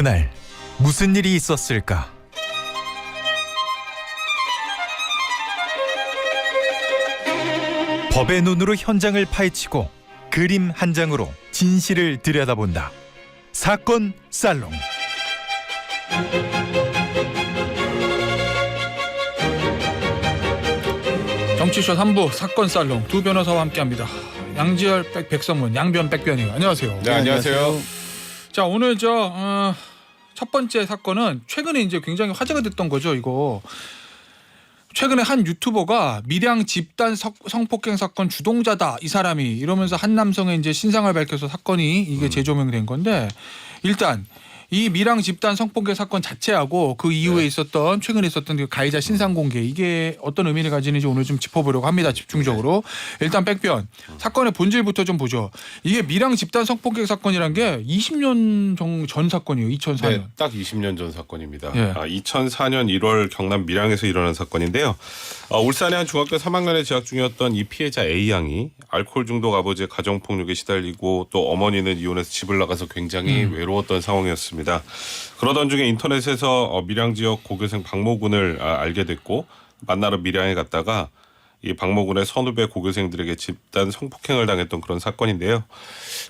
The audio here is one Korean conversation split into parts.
그날 무슨 일이 있었을까? 법의 눈으로 현장을 파헤치고 그림 한 장으로 진실을 들여다본다. 사건 살롱. 정치쇼 3부 사건 살롱 두 변호사와 함께합니다. 양지열 백성문, 양변 백변이요. 안녕하세요. 네, 안녕하세요. 자, 오늘 첫 번째 사건은 최근에 이제 굉장히 화제가 됐던 거죠. 이거 최근에 한 유튜버가 밀양 집단 성폭행 사건 주동자다 이 사람이 이러면서 한 남성의 이제 신상을 밝혀서 사건이 이게 재조명된 건데, 일단 이 밀양 집단 성폭행 사건 자체하고 그 이후에 있었던 최근에 있었던 그 가해자 신상 공개, 이게 어떤 의미를 가지는지 오늘 좀 짚어보려고 합니다. 집중적으로. 일단 백변 사건의 본질부터 좀 보죠. 이게 밀양 집단 성폭행 사건이란 게 20년 전 사건이에요. 2004년. 네, 딱 20년 전 사건입니다. 예. 2004년 1월 경남 밀양에서 일어난 사건인데요. 울산의 한 중학교 3학년에 재학 중이었던 이 피해자 A양이 알코올 중독 아버지의 가정폭력에 시달리고 또 어머니는 이혼해서 집을 나가서 굉장히 외로웠던 상황이었습니다. 그러던 중에 인터넷에서 밀양 지역 고교생 박모군을 알게 됐고 만나러 밀양에 갔다가 이 박모군의 선후배 고교생들에게 집단 성폭행을 당했던 그런 사건인데요.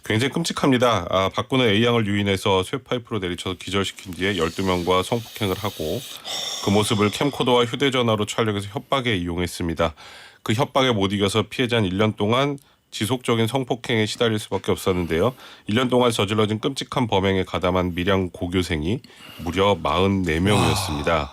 굉장히 끔찍합니다. 박군은 A양을 유인해서 쇠파이프로 내리쳐서 기절시킨 뒤에 12명과 성폭행을 하고 그 모습을 캠코더와 휴대전화로 촬영해서 협박에 이용했습니다. 그 협박에 못 이겨서 피해자는 1년 동안 지속적인 성폭행에 시달릴 수밖에 없었는데요. 1년 동안 저질러진 끔찍한 범행에 가담한 밀양 고교생이 무려 44명이었습니다.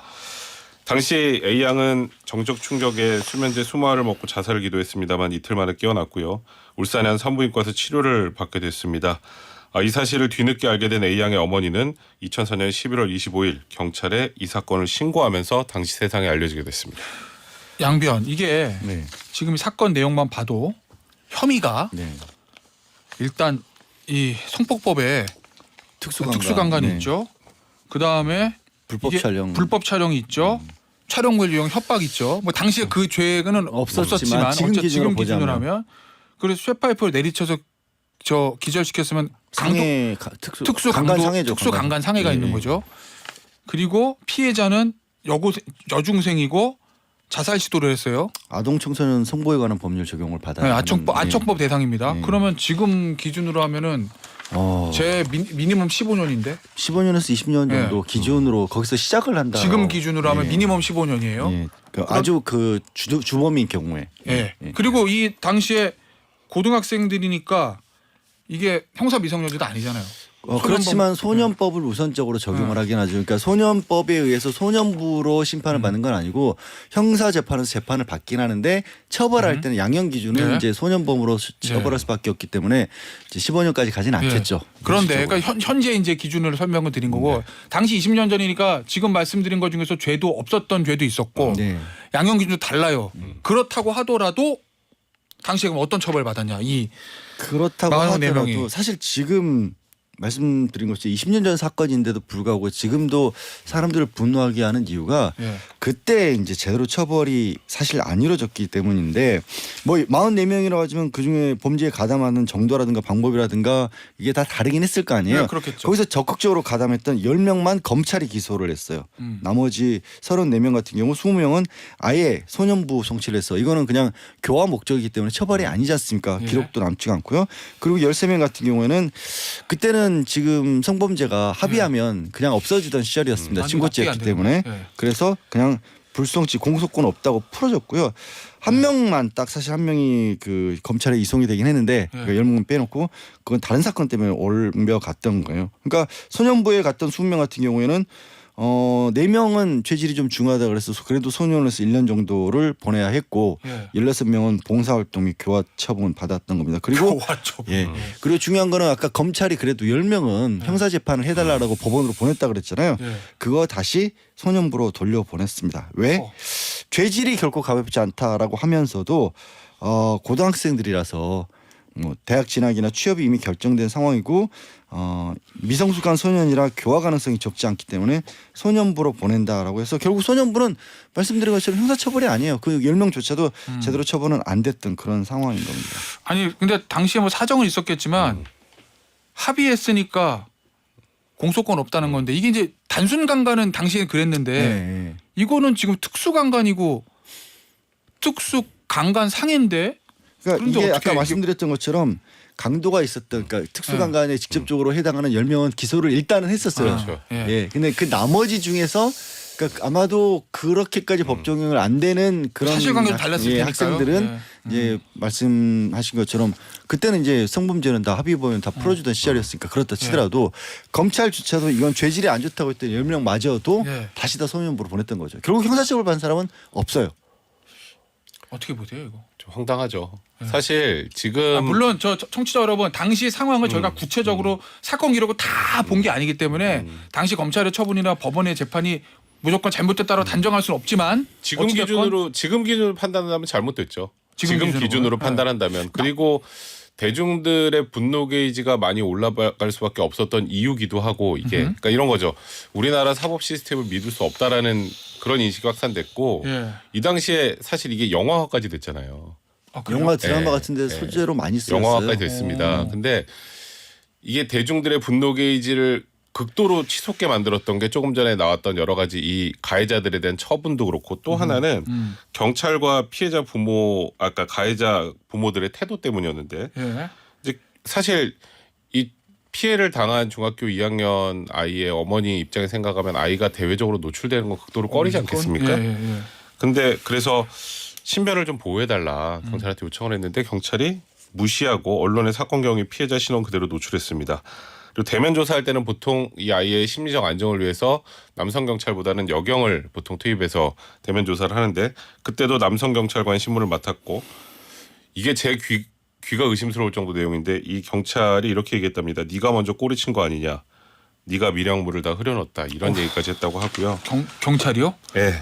당시 A양은 정적 충격에 수면제 수마를 먹고 자살을 기도했습니다만 이틀 만에 깨어났고요. 울산의 한 산부인과에서 치료를 받게 됐습니다. 이 사실을 뒤늦게 알게 된 A양의 어머니는 2004년 11월 25일 경찰에 이 사건을 신고하면서 당시 세상에 알려지게 됐습니다. 양변, 이게 네. 지금 사건 내용만 봐도 혐의가 네. 일단 이 성폭법에 특수강간이 네. 있죠. 그 다음에 불법 촬영. 불법 촬영이 있죠. 촬영물 유용 협박 있죠. 뭐 당시에 그 죄는 없었지만 지금 기준으로 하면 그래서 쇠파이프를 내리쳐서 기절시켰으면 특수강간 상해가 있는 거죠. 그리고 피해자는 여중생이고 자살 시도를 했어요. 아동 청소년 성보에 관한 법률 적용을 받아야 네, 아청법 대상입니다. 네. 그러면 지금 기준으로 하면은 제 미니멈 15년인데 15년에서 20년 정도 기준으로 거기서 시작을 한다. 지금 기준으로 하면 미니멈 15년이에요. 예. 아주 그 주범인 경우에. 예. 그리고 이 당시에 고등학생들이니까 이게 형사 미성년자도 아니잖아요. 그렇지만 소년법을 우선적으로 적용을 하긴 하죠. 그러니까 소년법에 의해서 소년부로 심판을 받는 건 아니고 형사 재판에서 재판을 받긴 하는데 처벌할 때는 양형 기준은 이제 소년범으로 처벌할 수밖에 없기 때문에 이제 15년까지 가지는 않겠죠. 그런데 그러니까 현재 이제 기준으로 설명을 드린 거고 당시 20년 전이니까 지금 말씀드린 것 중에서 죄도 없었던 죄도 있었고 양형 기준도 달라요. 그렇다고 하더라도 당시에 그럼 어떤 처벌을 받았냐? 그렇다고 하더라도 44명이. 사실 지금 말씀드린 것이 20년 전 사건인데도 불구하고 지금도 사람들을 분노하게 하는 이유가 그때 이제 제대로 처벌이 사실 안 이루어졌기 때문인데 뭐 44명이라고 하지만 그중에 범죄에 가담하는 정도라든가 방법이라든가 이게 다 다르긴 했을 거 아니에요. 네, 그렇겠죠. 거기서 적극적으로 가담했던 10명만 검찰이 기소를 했어요. 나머지 34명 같은 경우 20명은 아예 소년부 송치를 해서 이거는 그냥 교화 목적이기 때문에 처벌이 아니지 않습니까? 기록도 남지가 않고요. 그리고 13명 같은 경우에는 그때는 지금 성범죄가 합의하면 그냥 없어지던 시절이었습니다. 친고죄였기 때문에. 그래서 그냥 불송치 공소권 없다고 풀어줬고요. 한 명만 딱 사실 한 명이 그 검찰에 이송이 되긴 했는데 그 10명 빼놓고 그건 다른 사건 때문에 옮겨갔던 거예요. 그러니까 소년부에 갔던 20명 같은 경우에는 4명은 죄질이 좀 중하다 그래서 그래도 소년원에서 1년 정도를 보내야 했고 16명은 봉사활동 및 교화 처분 받았던 겁니다. 그리고 그리고 중요한 거는 아까 검찰이 그래도 10명은 형사재판을 해달라고 법원으로 보냈다 그랬잖아요. 그거 다시 소년부로 돌려보냈습니다. 왜? 죄질이 결코 가볍지 않다라고 하면서도 고등학생들이라서 뭐 대학 진학이나 취업이 이미 결정된 상황이고 미성숙한 소년이라 교화 가능성이 적지 않기 때문에 소년부로 보낸다라고 해서 결국 소년부는 말씀드린 것처럼 형사처벌이 아니에요. 그 10명조차도 제대로 처벌은 안 됐던 그런 상황인 겁니다. 아니 근데 당시에 뭐 사정은 있었겠지만 합의했으니까 공소권 없다는 건데 이게 이제 단순 강간은 당시엔 그랬는데 네. 이거는 지금 특수 강간이고 특수 강간 상해인데 그러니까 그런데 이게 어떻게 아까 말씀드렸던 것처럼 강도가 있었던 그러니까 특수강간에 직접적으로 해당하는 10명은 기소를 일단은 했었어요. 그렇죠. 예. 예. 근데 그 나머지 중에서 그러니까 아마도 그렇게까지 법 적용을 안 되는 그런 사실관계도 달랐을 테니까요. 학생들은 예. 이제 말씀하신 것처럼 그때는 이제 성범죄는 다 합의보면 다 풀어주던 시절이었으니까 그렇다 치더라도 검찰조차도 이건 죄질이 안 좋다고 했던 10명 마저도 예. 다시 다 소년부로 보냈던 거죠. 결국 형사처벌 받은 사람은 없어요. 어떻게 보세요 이거? 좀 황당하죠. 사실 지금 물론 저 청취자 여러분 당시 상황을 저희가 구체적으로 사건 기록을 다 본 게 아니기 때문에 당시 검찰의 처분이나 법원의 재판이 무조건 잘못됐다고 단정할 수는 없지만 지금 어찌됐건 기준으로 판단하면 잘못됐죠. 지금 지금 기준으로. 기준으로 네. 판단한다면 그리고 대중들의 분노 게이지가 많이 올라갈 수밖에 없었던 이유기도 하고 이게 그러니까 이런 거죠. 우리나라 사법 시스템을 믿을 수 없다라는 그런 인식이 확산됐고 예. 이 당시에 사실 이게 영화화까지 됐잖아요. 아, 그래요? 영화 드라마 예. 같은데 예. 소재로 많이 쓰였어요. 영화화까지 됐습니다. 근데 이게 대중들의 분노 게이지를 극도로 치솟게 만들었던 게 조금 전에 나왔던 여러 가지 이 가해자들에 대한 처분도 그렇고 또 하나는 경찰과 피해자 부모 아까 가해자 부모들의 태도 때문이었는데 예. 이제 사실 이 피해를 당한 중학교 2학년 아이의 어머니 입장에 생각하면 아이가 대외적으로 노출되는 건 극도로 꺼리지 않겠습니까? 예, 예, 예. 근데 그래서 신변을 좀 보호해달라 경찰한테 요청을 했는데 경찰이 무시하고 언론의 사건 경위 피해자 신원 그대로 노출했습니다. 그리고 대면 조사할 때는 보통 이 아이의 심리적 안정을 위해서 남성 경찰보다는 여경을 보통 투입해서 대면 조사를 하는데 그때도 남성 경찰관이 신문을 맡았고 이게 제 귀가 의심스러울 정도 내용인데 이 경찰이 이렇게 얘기했답니다. 네가 먼저 꼬리친 거 아니냐. 네가 미량물을 다 흐려놓았다. 이런 얘기까지 했다고 하고요. 경찰이요? 네.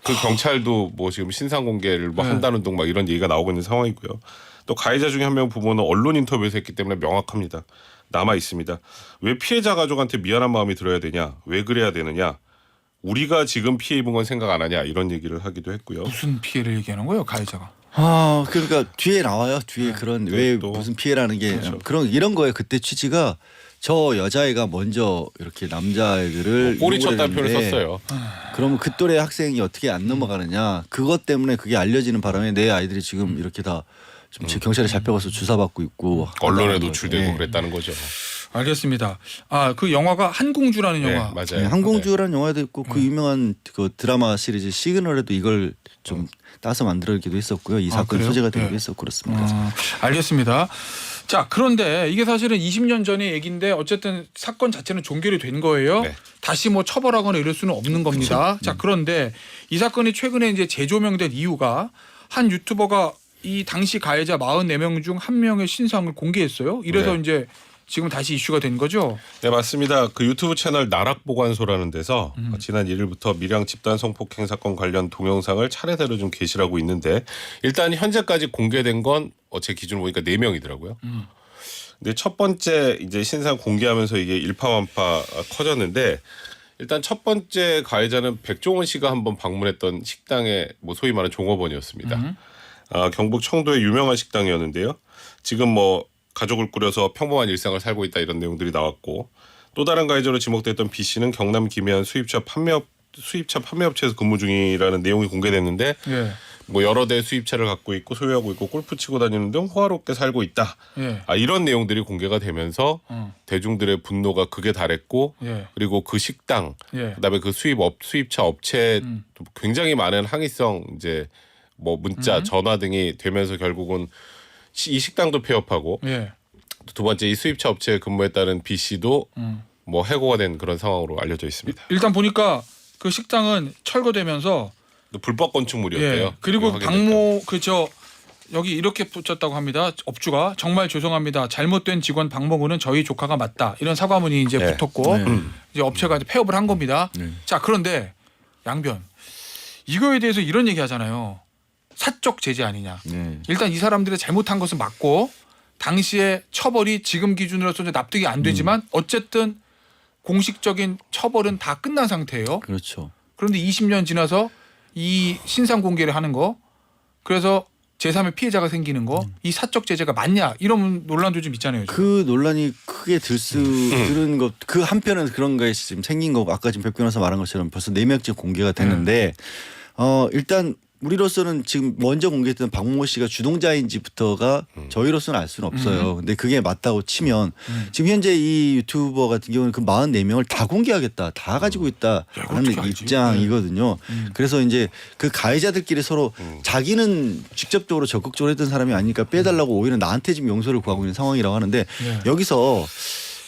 그 경찰도 뭐 지금 신상 공개를 뭐 네. 한다는 둥 막 이런 얘기가 나오고 있는 상황이고요. 또 가해자 중에 한 명 부모는 언론 인터뷰에서 했기 때문에 명확합니다. 남아 있습니다. 왜 피해자 가족한테 미안한 마음이 들어야 되냐? 왜 그래야 되느냐? 우리가 지금 피해 입은 건 생각 안 하냐? 이런 얘기를 하기도 했고요. 무슨 피해를 얘기하는 거예요 가해자가? 아 그러니까 뒤에 나와요. 뒤에 그런 네, 왜 또. 무슨 피해라는 게 그렇죠. 그런 이런 거예요. 그때 취지가 저 여자애가 먼저 이렇게 남자애들을 꼬리 욕을 쳤다는 표현을 했는데 썼어요. 그러면 그 또래 학생이 어떻게 안 넘어가느냐. 그것 때문에 그게 알려지는 바람에 내 아이들이 지금 이렇게 다 좀 경찰에 잡혀가서 주사받고 있고 언론에 하다는 노출되고 거죠. 예. 그랬다는 거죠. 알겠습니다. 아 그 영화가 한공주라는 네, 영화. 맞아요. 네, 항공주라는 영화도 있고 그 유명한 그 드라마 시리즈 시그널에도 이걸 좀 따서 만들기도 했었고요. 이 사건 그래요? 소재가 되기도 네. 했었고 그렇습니다. 알겠습니다. 자 그런데 이게 사실은 20년 전의 얘기인데 어쨌든 사건 자체는 종결이 된 거예요. 네. 다시 뭐 처벌하거나 이럴 수는 없는 겁니다. 자 그런데 이 사건이 최근에 이제 재조명된 이유가 한 유튜버가 이 당시 가해자 44명 중 한 명의 신상을 공개했어요. 이래서 네. 이제 지금 다시 이슈가 된 거죠. 네 맞습니다. 그 유튜브 채널 나락보관소라는 데서 지난 1일부터 밀양 집단 성폭행 사건 관련 동영상을 차례대로 좀 게시를 하고 있는데 일단 현재까지 공개된 건 제 기준으로 보니까 4명이더라고요. 근데 첫 번째 이제 신상 공개하면서 이게 일파만파 커졌는데 일단 첫 번째 가해자는 백종원 씨가 한번 방문했던 식당의 뭐 소위 말하는 종업원이었습니다. 경북 청도의 유명한 식당이었는데요. 지금 뭐 가족을 꾸려서 평범한 일상을 살고 있다 이런 내용들이 나왔고 또 다른 가해자로 지목됐던 B 씨는 경남 김해안 수입차 판매업체에서 근무 중이라는 내용이 공개됐는데 예. 뭐 여러 대 수입차를 갖고 있고 소유하고 있고 골프 치고 다니는 등 호화롭게 살고 있다. 예. 이런 내용들이 공개가 되면서 대중들의 분노가 극에 달했고 예. 그리고 그 식당 예. 그다음에 그 수입차 업체 굉장히 많은 항의성 이제 뭐 문자 전화 등이 되면서 결국은 이 식당도 폐업하고 예. 두 번째 이 수입차 업체에 근무했다는 B 씨도 뭐 해고가 된 그런 상황으로 알려져 있습니다. 일단 보니까 그 식당은 철거되면서 불법 건축물이었대요. 예. 그리고 확인됐죠. 박모 그저 여기 이렇게 붙였다고 합니다. 업주가 정말 죄송합니다. 잘못된 직원 박모군은 저희 조카가 맞다. 이런 사과문이 이제 네. 붙었고 네. 이제 업체가 이제 폐업을 한 겁니다. 네. 자 그런데 양변 이거에 대해서 이런 얘기 하잖아요. 사적 제재 아니냐. 네. 일단 이 사람들의 잘못한 것은 맞고 당시에 처벌이 지금 기준으로서 납득이 안 되지만 어쨌든 공식적인 처벌은 다 끝난 상태예요. 그렇죠. 그런데 20년 지나서 이 신상 공개를 하는 거 그래서 제3의 피해자가 생기는 거, 이 사적 제재가 맞냐 이런 논란도 좀 있잖아요. 지금. 그 논란이 크게 들은 것 그 한편은 그런 거에 지금 생긴 거 아까 지금 백 변호사 말한 것처럼 벌써 4명째 공개가 됐는데 일단 우리로서는 지금 먼저 공개했던 박모 씨가 주동자인지부터가 저희로서는 알 수는 없어요. 근데 그게 맞다고 치면 지금 현재 이 유튜버 같은 경우는 그 44명을 다 공개하겠다, 다 가지고 있다라는 어떻게 알지? 입장이거든요. 그래서 이제 그 가해자들끼리 서로 자기는 직접적으로 적극적으로 했던 사람이 아니니까 빼달라고 오히려 나한테 지금 용서를 구하고 있는 상황이라고 하는데 여기서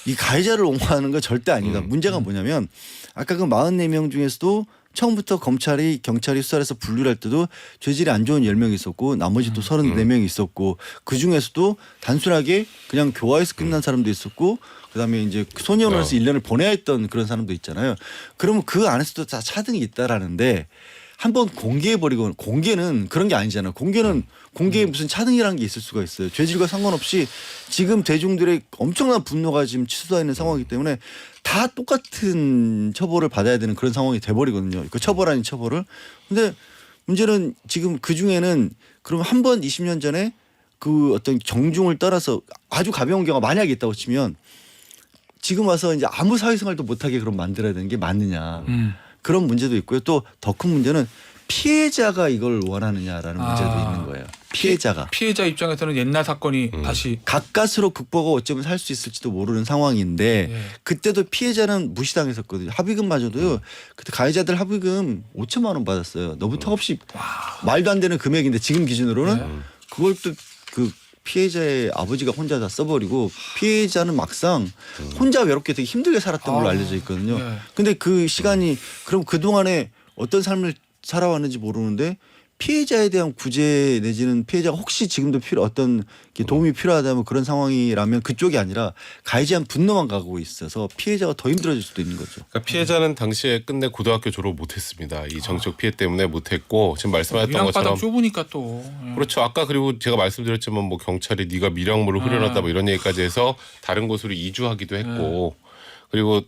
이 가해자를 옹호하는 건 절대 아니다. 문제가 뭐냐면 아까 그 44명 중에서도 처음부터 경찰이 수사를 해서 분류를 할 때도 죄질이 안 좋은 10명이 있었고 나머지 또 34명이 있었고 그중에서도 단순하게 그냥 교화해서 끝난 사람도 있었고 그다음에 이제 소년원에서 1년을 보내야 했던 그런 사람도 있잖아요. 그러면 그 안에서도 다 차등이 있다라는데 한번 공개해버리고 공개는 그런 게 아니잖아요. 공개는 공개에 무슨 차등이라는 게 있을 수가 있어요. 죄질과 상관없이 지금 대중들의 엄청난 분노가 지금 치솟아 있는 상황이기 때문에 다 똑같은 처벌을 받아야 되는 그런 상황이 돼버리거든요. 그 처벌 아닌 처벌을. 근데 문제는 지금 그 중에는 그럼 한 번 20년 전에 그 어떤 정중을 떠나서 아주 가벼운 경우가 만약에 있다고 치면 지금 와서 이제 아무 사회생활도 못하게 그럼 만들어야 되는 게 맞느냐. 그런 문제도 있고요. 또 더 큰 문제는 피해자가 이걸 원하느냐라는 문제도 있는 거예요. 피해자 입장에서는 옛날 사건이 다시 가까스로 극복하고 어쩌면 살 수 있을지도 모르는 상황인데 그때도 피해자는 무시당했었거든요. 합의금마저도요. 그때 가해자들 합의금 5천만 원 받았어요. 너무 턱없이 말도 안 되는 금액인데 지금 기준으로는 그걸 또 그 피해자의 아버지가 혼자 다 써버리고 피해자는 막상 혼자 외롭게 되게 힘들게 살았던 걸로 알려져 있거든요. 근데 그 시간이 그럼 그동안에 어떤 삶을 살아왔는지 모르는데 피해자에 대한 구제 내지는 피해자가 혹시 지금도 어떤 도움이 필요하다면 그런 상황이라면 그쪽이 아니라 가해자에 대한 분노만 가고 있어서 피해자가 더 힘들어질 수도 있는 거죠. 그러니까 피해자는 당시에 끝내 고등학교 졸업 못했습니다. 이 정치적 피해 때문에 못했고 지금 말씀하셨던 것처럼 좁으니까 또 그렇죠. 아까 그리고 제가 말씀드렸지만 뭐 경찰이 네가 밀양물을 흐려놨다 뭐 이런 얘기까지 해서 다른 곳으로 이주하기도 했고 그리고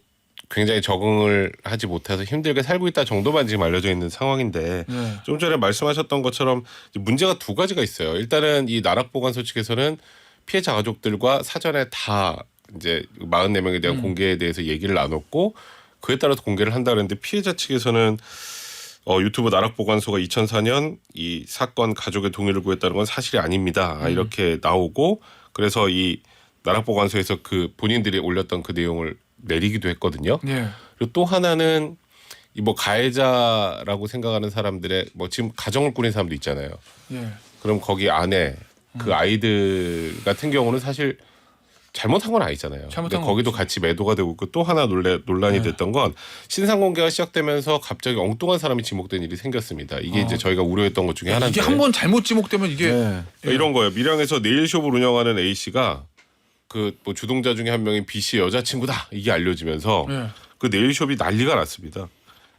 굉장히 적응을 하지 못해서 힘들게 살고 있다 정도만 지금 알려져 있는 상황인데 좀 전에 말씀하셨던 것처럼 문제가 두 가지가 있어요. 일단은 이 나락보관소 측에서는 피해자 가족들과 사전에 다 이제 44명에 대한 공개에 대해서 얘기를 나눴고 그에 따라서 공개를 한다 그랬는데 피해자 측에서는 유튜브 나락보관소가 2004년 이 사건 가족의 동의를 구했다는 건 사실이 아닙니다. 이렇게 나오고 그래서 이 나락보관소에서 그 본인들이 올렸던 그 내용을 내리기도 했거든요. 그리고 또 하나는 이 뭐 가해자라고 생각하는 사람들의 뭐 지금 가정을 꾸린 사람도 있잖아요. 그럼 거기 안에 그 아이들 같은 경우는 사실 잘못한 건 아니잖아요. 근데 거기도 같이 매도가 되고 있고 또 하나 논란이 됐던 건 신상 공개가 시작되면서 갑자기 엉뚱한 사람이 지목된 일이 생겼습니다. 이게 이제 저희가 우려했던 것 중에 하나인데 이게 한 번 잘못 지목되면 이게 이런 거예요. 밀양에서 네일숍을 운영하는 A 씨가 그 뭐 주동자 중에 한 명인 B 씨의 여자친구다 이게 알려지면서 그 네일숍이 난리가 났습니다.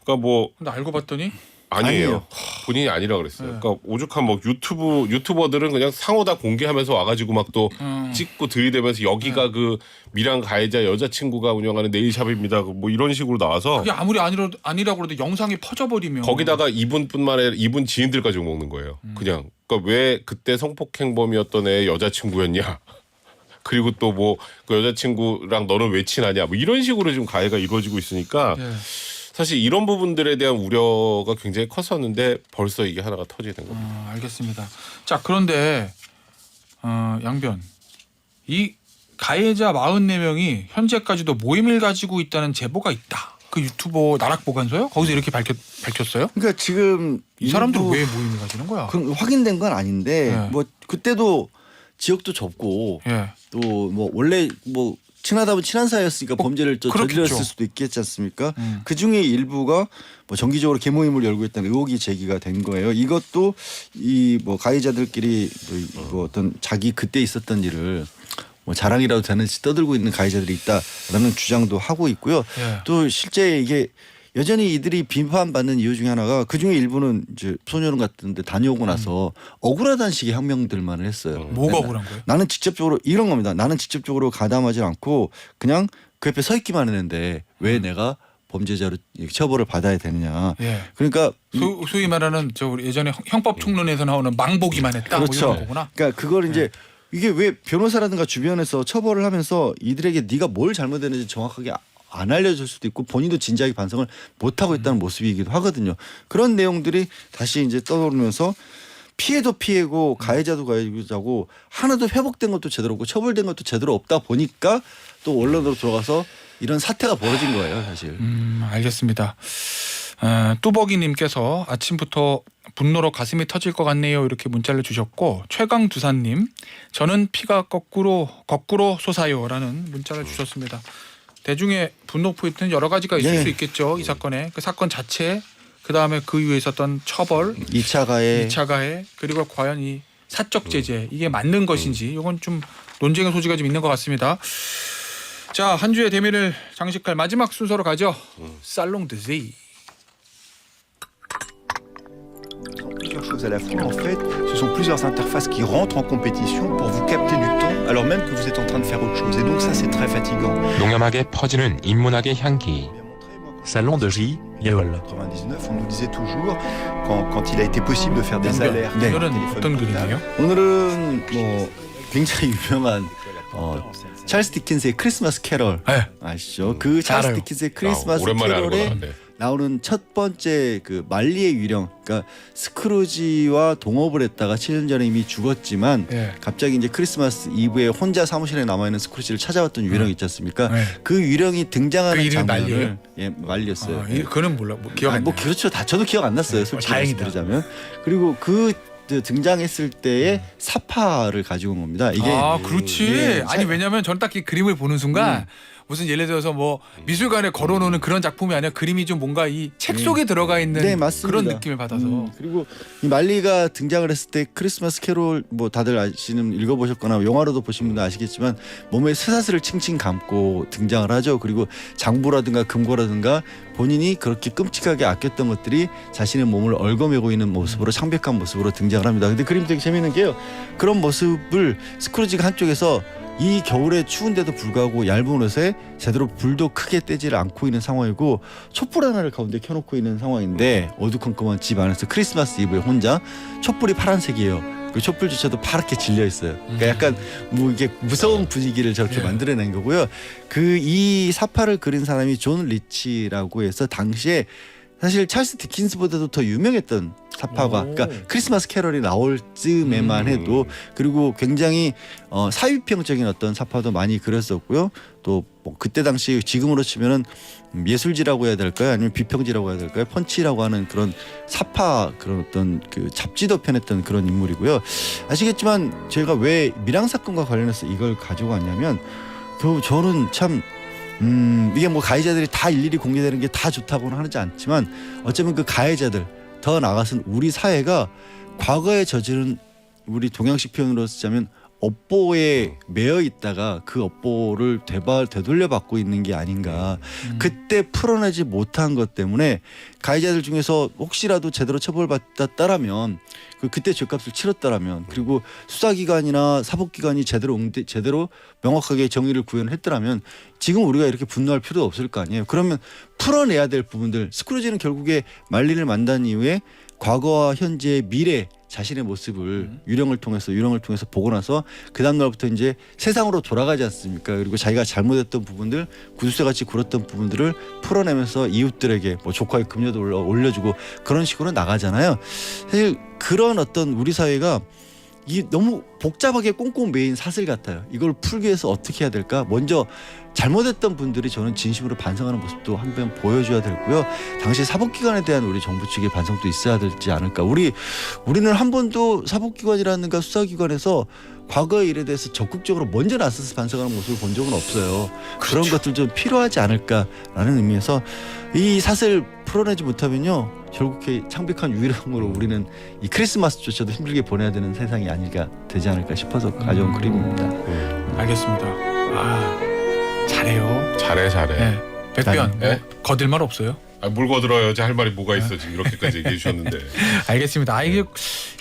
그러니까 뭐 근데 알고 봤더니 아니에요. 본인이 아니라 그랬어요. 그러니까 오죽한 뭐 유튜버들은 그냥 상호 다 공개하면서 와가지고 막 또 찍고 들이대면서 여기가 그 밀양 가해자 여자친구가 운영하는 네일샵입니다. 뭐 이런 식으로 나와서 그게 아무리 아니라고 그래도 영상이 퍼져버리면 거기다가 이분뿐만 아니라 이분 지인들까지 먹는 거예요. 그냥 그러니까 왜 그때 성폭행범이었던 애 여자친구였냐. 그리고 또 뭐 그 여자친구랑 너는 왜 친하냐 뭐 이런 식으로 지금 가해가 이루어지고 있으니까 사실 이런 부분들에 대한 우려가 굉장히 컸었는데 벌써 이게 하나가 터지는 겁니다. 알겠습니다. 자 그런데 양변 이 가해자 44명이 현재까지도 모임을 가지고 있다는 제보가 있다. 그 유튜버 나락보관소요? 거기서 이렇게 밝혔어요? 그러니까 지금 이 사람들 왜 모임을 가지는 거야? 확인된 건 아닌데 뭐 그때도 지역도 좁고 또 뭐 원래 뭐 친하다면 친한 사이였으니까 범죄를 저질렀을 수도 있겠지 않습니까? 그 중에 일부가 뭐 정기적으로 개모임을 열고 있다는 의혹이 제기가 된 거예요. 이것도 이 뭐 가해자들끼리 뭐 어떤 자기 그때 있었던 일을 뭐 자랑이라도 되는지 떠들고 있는 가해자들이 있다라는 주장도 하고 있고요. 또 실제 이게 여전히 이들이 비판받는 이유 중에 하나가 그중에 일부는 이제 소년원 같은 데 다녀오고 나서 억울하다는 식의 항명들만을 했어요. 뭐가 억울한 거예요? 나는 직접적으로 이런 겁니다. 나는 직접적으로 가담하지 않고 그냥 그 옆에 서 있기만 했는데 왜 내가 범죄자로 처벌을 받아야 되느냐. 예. 그러니까 소위 말하는 저 우리 예전에 형법 총론에서 나오는 망보기만 했다. 그렇죠. 뭐 이런 거구나. 그러니까 그걸 이제 이게 왜 변호사라든가 주변에서 처벌을 하면서 이들에게 네가 뭘 잘못했는지 정확하게 안 알려줄 수도 있고 본인도 진지하게 반성을 못 하고 있다는 모습이기도 하거든요. 그런 내용들이 다시 이제 떠오르면서 피해도 피해고 가해자도 가해자고 하나도 회복된 것도 제대로 없고 처벌된 것도 제대로 없다 보니까 또 언론으로 들어가서 이런 사태가 벌어진 거예요, 사실. 알겠습니다. 뚜벅이님께서 아침부터 분노로 가슴이 터질 것 같네요 이렇게 문자를 주셨고 최강두사님 저는 피가 거꾸로 솟아요라는 문자를 주셨습니다. 대중의 분노 포인트는 여러 가지가 있을 수 있겠죠. 이 사건에 그 사건 자체 그다음에 그 이후에 있었던 처벌 2차 가해 그리고 과연 이 사적 제재 이게 맞는 것인지 이건 좀 논쟁의 소지가 좀 있는 것 같습니다. 자, 한 주의 대미를 장식할 마지막 순서로 가죠. 살롱 드세이. Plusieurs choses à la fois. En fait, ce sont plusieurs interfaces qui rentrent en compétition pour vous capter du temps alors même que vous êtes en train de faire autre chose. Et donc ça, c'est très fatigant. 농염하게 퍼지는 인문학의 향기. Salon de J. Yeol. 99, on nous disait toujours quand il a été possible de faire des alertes. 네. 오늘은 어떤 그림이에요? 오늘은 뭐 굉장히 유명한 찰스 디킨스의 크리스마스 캐럴 네. 아시죠? 그 찰스 알아요. 디킨스의 크리스마스 오랜만에 하는 캐럴에 거다. 네. 나오는 첫 번째 그 말리의 유령, 그러니까 스크루지와 동업을 했다가 7년 전에 이미 죽었지만 예. 갑자기 이제 크리스마스 이브에 혼자 사무실에 남아 있는 스크루지를 찾아왔던 유령이 있지 않습니까? 네. 그 유령이 등장하는 그 이름이 장면을 말리예요? 예, 말렸어요. 그거는 몰라. 뭐 기억 안 뭐 나요. 그렇죠. 다 저도 기억 안 났어요. 솔직히 다행이다. 말씀드리자면. 그리고 그 등장했을 때의 사파를 가지고 온 겁니다. 이게 그렇지. 예, 아니 왜냐면 저는 딱 이 그림을 보는 순간 무슨 예를 들어서 뭐 미술관에 걸어놓는 그런 작품이 아니라 그림이 좀 뭔가 이 책 속에 들어가 있는 네, 맞습니다. 그런 느낌을 받아서 그리고 이 말리가 등장을 했을 때 크리스마스 캐롤 뭐 다들 아시는 읽어보셨거나 영화로도 보신 분들 아시겠지만 몸에 쇠사슬을 칭칭 감고 등장을 하죠. 그리고 장부라든가 금고라든가 본인이 그렇게 끔찍하게 아꼈던 것들이 자신의 몸을 얽어매고 있는 모습으로 창백한 모습으로 등장을 합니다. 근데 그림 되게 재미있는 게요. 그런 모습을 스크루지가 한쪽에서 이 겨울에 추운데도 불구하고 얇은 옷에 제대로 불도 크게 떼지를 않고 있는 상황이고 촛불 하나를 가운데 켜놓고 있는 상황인데 어두컴컴한 집 안에서 크리스마스 이브에 혼자 촛불이 파란색이에요. 그 촛불조차도 파랗게 질려 있어요. 그러니까 약간 뭐 이게 무서운 분위기를 저렇게 만들어낸 거고요. 그 이 사파를 그린 사람이 존 리치라고 해서 당시에 사실 찰스 디킨스보다도 더 유명했던 사파가 그러니까 크리스마스 캐럴이 나올 즈음에만 해도 그리고 굉장히 사위평적인 어떤 사파도 많이 그렸었고요. 또 뭐 그때 당시 지금으로 치면은 예술지라고 해야 될까요? 아니면 비평지라고 해야 될까요? 펀치라고 하는 그런 사파 그런 어떤 그 잡지도 펴냈던 그런 인물이고요. 아시겠지만 제가 왜 밀항 사건과 관련해서 이걸 가지고 왔냐면 저는 참 이게 뭐 가해자들이 다 일일이 공개되는 게 다 좋다고는 하지 않지만 어쩌면 그 가해자들 더 나아가서는 우리 사회가 과거에 저지른 우리 동양식 표현으로 쓰자면 업보에 매여 있다가 그 업보를 되돌려받고 있는 게 아닌가. 그때 풀어내지 못한 것 때문에 가해자들 중에서 혹시라도 제대로 처벌받았다라면 그때 죗값을 치렀다라면 그리고 수사기관이나 사법기관이 제대로 명확하게 정의를 구현했더라면 지금 우리가 이렇게 분노할 필요도 없을 거 아니에요. 그러면 풀어내야 될 부분들 스크루지는 결국에 말리를 만난 이후에 과거와 현재의 미래 자신의 모습을 유령을 통해서 보고 나서 그 다음 날부터 이제 세상으로 돌아가지 않습니까? 그리고 자기가 잘못했던 부분들 구두쇠같이 굴었던 부분들을 풀어내면서 이웃들에게 뭐 조카의 금려도 올려주고 그런 식으로 나가잖아요. 사실 그런 어떤 우리 사회가 이 너무 복잡하게 꽁꽁 매인 사슬 같아요. 이걸 풀기 위해서 어떻게 해야 될까? 먼저 잘못했던 분들이 저는 진심으로 반성하는 모습도 한번 보여줘야 되고요. 당시 사법기관에 대한 우리 정부 측의 반성도 있어야 되지 않을까. 우리는 한 번도 사법기관이라든가 수사기관에서 과거의 일에 대해서 적극적으로 먼저 나서서 반성하는 모습을 본 적은 없어요. 그런 것들 좀 필요하지 않을까라는 의미에서 이 사슬 풀어내지 못하면요. 결국에 창백한 유일함으로 우리는 이 크리스마스조차도 힘들게 보내야 되는 세상이 아닐까 되지 않을까 싶어서 가져온 그림입니다. 알겠습니다. 잘해요. 잘해. 네. 백변 뭐 네? 거들 말 없어요? 물 거들어야지 할 말이 뭐가 있어 지금 이렇게까지 얘기해 주셨는데. 알겠습니다. 이게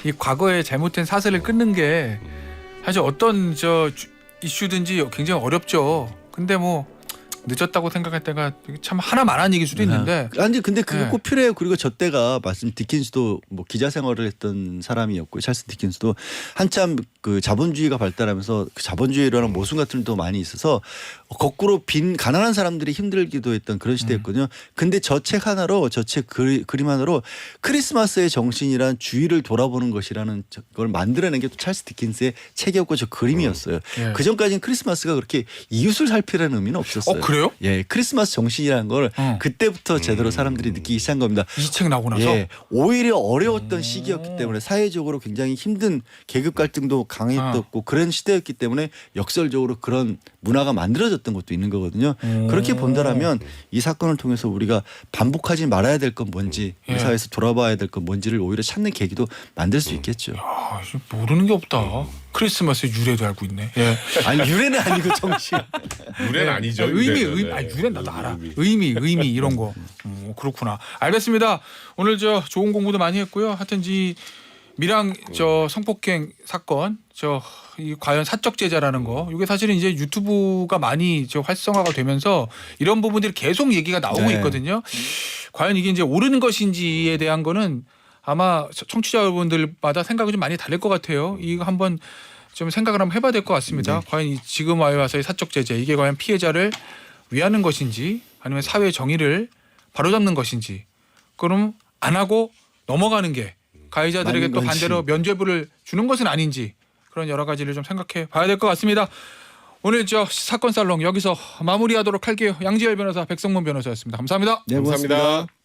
이 과거에 잘못된 사슬을 끊는 게 사실 어떤 이슈든지 굉장히 어렵죠. 근데 뭐 늦었다고 생각할 때가 참 하나만한 얘기일 수도 있는데 아니 근데 그게 네. 꼭 필요해요. 그리고 저 때가 말씀 디킨스도 뭐 기자 생활을 했던 사람이었고 찰스 디킨스도 한참 그 자본주의가 발달하면서 그 자본주의라는 모순 같은 것도 많이 있어서 거꾸로 빈 가난한 사람들이 힘들기도 했던 그런 시대였거든요. 근데 저 책 하나로 저 책 그림 하나로 크리스마스의 정신이란 주의를 돌아보는 것이라는 걸 만들어낸 게 또 찰스 디킨스의 책이었고 저 그림이었어요. 예. 그 전까지는 크리스마스가 그렇게 이웃을 살피라는 의미는 없었어요. 그래요? 예, 크리스마스 정신이라는 걸 그때부터 제대로 사람들이 느끼기 시작한 겁니다. 이 책 나오고 나서 예, 오히려 어려웠던 시기였기 때문에 사회적으로 굉장히 힘든 계급 갈등도 강했었고 그런 시대였기 때문에 역설적으로 그런 문화가 만들어졌던 것도 있는 거거든요. 그렇게 본다라면 이 사건을 통해서 우리가 반복하지 말아야 될 건 뭔지 예. 우리 사회에서 돌아봐야 될 건 뭔지를 오히려 찾는 계기도 만들 수 있겠죠. 아, 모르는 게 없다. 크리스마스 유래도 알고 있네. 예. 아니 유래는 아니고 정신. 유래는 아니죠. 의미, 유래는. 아니, 유래 나도 알아. 의미. 의미 이런 거. 그렇구나. 알겠습니다. 오늘 저 좋은 공부도 많이 했고요. 하여튼 이 밀양 저 성폭행 사건 이 과연 사적 제자라는 거 이게 사실은 이제 유튜브가 많이 저 활성화가 되면서 이런 부분들이 계속 얘기가 나오고 네. 있거든요. 과연 이게 이제 옳은 것인지에 대한 거는 아마 청취자 여러분들마다 생각이 좀 많이 다를 것 같아요. 이거 한번 좀 생각을 한번 해봐야 될 것 같습니다. 과연 지금 와서의 사적 제재 이게 과연 피해자를 위하는 것인지 아니면 사회 정의를 바로잡는 것인지 그럼 안 하고 넘어가는 게 가해자들에게 맞는 또 건지. 반대로 면죄부를 주는 것은 아닌지 그런 여러 가지를 좀 생각해 봐야 될 것 같습니다. 오늘 저 사건 살롱 여기서 마무리하도록 할게요. 양지열 변호사, 백성문 변호사였습니다. 감사합니다. 네, 감사합니다. 고맙습니다.